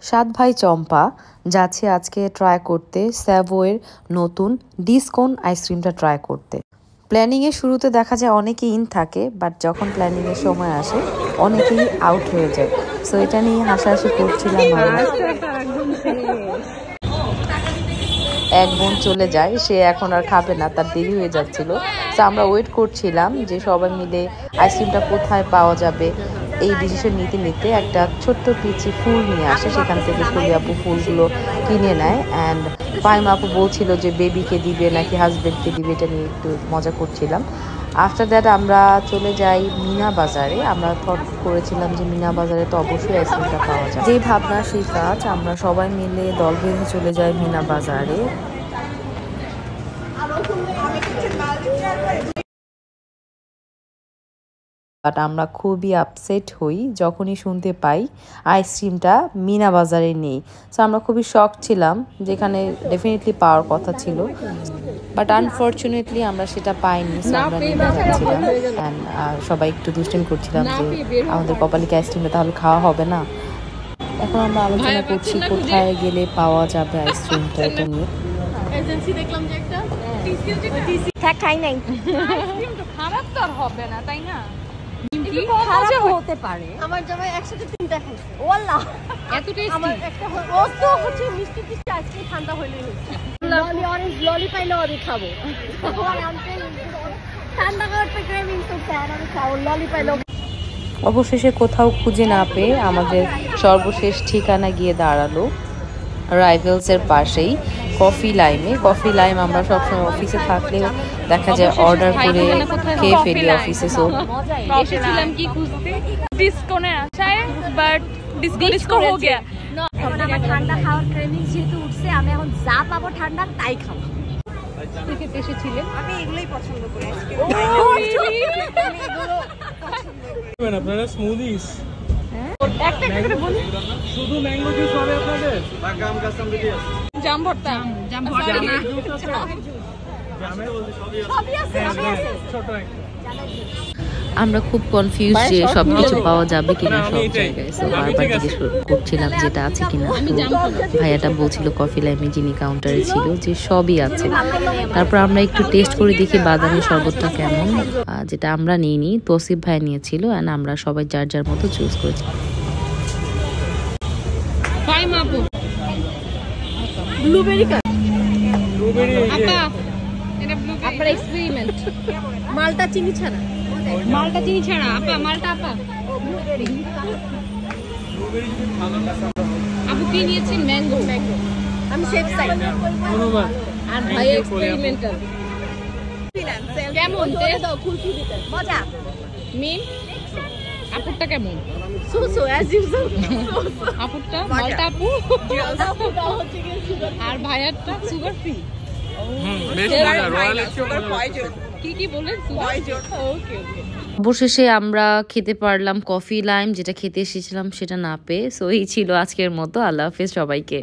সাত ভাই চম্পা যাচ্ছে আজকে ট্রাই করতে স্যাভোয়ের নতুন ডিসকোন আইসক্রিমটা ট্রাই করতে। প্ল্যানিংয়ের শুরুতে দেখা যায় অনেকেই ইন থাকে, বাট যখন প্ল্যানিংয়ের সময় আসে অনেকেই আউট হয়ে যায়। সো এটা নিয়ে হাসাহাসি করছিলাম আমরা। এক বোন চলে যায়, সে এখন আর খাবে না, তার দেরি হয়ে যাচ্ছিল। তো আমরা ওয়েট করছিলাম যে সবাই মিলে আইসক্রিমটা কোথায় পাওয়া যাবে। এই ডিসিশন নিতে নিতে একটা ছোট্ট পিচি ফুল নিয়ে আসে, সেখান থেকে ফুলি আপু ফুলগুলো কিনে নেয়। অ্যান্ড ফাইমা আপু বলছিল যে বেবিকে দিবে নাকি হাজব্যান্ডকে দিবে, এটা নিয়ে একটু মজা করছিলাম। আফটার দ্যাট আমরা চলে যাই মিনা বাজারে। আমরা থট করেছিলাম যে মিনা বাজারে তো অবশ্যই আইসক্রিমটা পাওয়া যায়, যেই ভাবনা সেই কাজ। আমরা সবাই মিলে দল বেঁধে চলে যাই মিনা বাজারে। বাট আমরা খুবই আপসেট হই যখনই শুনতে পাই আইসক্রিমটা মিনা বাজারে নেই। সো আমরা খুবই শক ছিলাম, যেখানে ডেফিনেটলি পাওয়ার কথা ছিল, বাট আনফর্চুনেটলি আমরা সেটা পাইনি। সো আমরা নিয়ে যাচ্ছিলাম অ্যান্ড সবাই একটু দুষ্টামি করছিলাম যে আমাদের কপালে কি আইসক্রিমটা তাহলে খাওয়া হবে না। এখন আমরা আলোচনা করছি কোথায় গেলে পাওয়া যাবে আইসক্রিমটা, এটা নিয়ে। এজেন্সি দেখলাম যে একটা টিসি খাই নাই। আইসক্রিমটা খারাপ তো আর হবে না, তাই না? খারাপ হতে পারে। আমার জামাই একসাথে তিনটা খাইছে। ওয়াল্লাহ এত টেস্টি। আমার একটা ও তো হচ্ছে মিষ্টি টিস্টি আইসক্রিম ঠান্ডা হইলেই হচ্ছে। ললি অরেঞ্জ ললি পাইলেও আমি খাবো। ঠান্ডা করতে ক্রেভিং তো স্যার, আমি খাবো ললি পাইলেও। অবশেষে কোথাও খুঁজে না পেয়ে আমাদের সর্বশেষ ঠিকানা গিয়ে দাঁড়ালো রাইভেলসের পাশেই কফি লাইমে। কফি লাইম আমরা সবসময় অফিসে থাকলেও দেখা যায় অর্ডার করে খেয়ে ফেলি অফিসে। সো এসেছিলাম কি খুঁজতে ডিসকোনে আশায়, বাট ডিসকো হয়ে গিয়া। এখন আমার ঠান্ডা খাওয়ার ক্রেভিং যেহেতু উঠছে, আমি এখন যা পাবো ঠান্ডা তাই খাবো। থেকে এসেছিলেন? আমি এগুলোই পছন্দ করি। আপনারা স্মুদিস একটা করে বলি, শুধু ম্যাঙ্গো জুস হবে আপনাদের? বাগাম কাস্টম দিতে আছে, জাম ভর্তা, জাম ভর্তা না, জামে সবই আছে, সবই আছে। ছোট একটা। আমরা খুব কনফিউজ যে সবকিছু পাওয়া যাবে কিনা সব জায়গায়। সো বারবার জিজ্ঞেস করছিলাম যেটা আছে কিনা। তো ভাইয়াটা বলছিল কফি লাইমে যিনি কাউন্টারে ছিল যে সবই আছে। তারপর আমরা একটু টেস্ট করে দেখি বাদামি শরবতটা কেমন, যেটা আমরা নিইনি, তৌসিফ ভাই নিয়েছিল। অ্যান্ড আমরা সবাই যার যার মতো চুজ করেছি। ব্লুবেরি কা ব্লুবেরি আপা, এটা ব্লুবেরি আপনার এক্সপেরিমেন্ট। মালটা চিনি ছাড়া, মালটা চিনি ছাড়া আপা, মালটা আপা। ব্লুবেরি যদি ভালো না আপু কি নিয়েছেন? ম্যাঙ্গো। ম্যাঙ্গো আমি শেপ চাই। ধন্যবাদ। আর ভাই এক্সপেরিমেন্টাল কেমন টেস্ট? কুলফি দিতে মজা। মিম আপুরটা কেমন? সুসু অ্যাজ ইউজুয়াল। আপুরটা মালটা আপু, আর ভাইয়ারটা সুগার ফ্রি। বেশ মজা, রয়্যাল সুগার পয়জন। কি বলেন? পয়জন। ওকে ওকে। অবশেষে আমরা খেতে পারলাম কফি লাইম, যেটা খেতে এসেছিলাম সেটা না পেয়ে। সো এই ছিল আজকের মতো। আল্লাহ হাফেজ সবাইকে।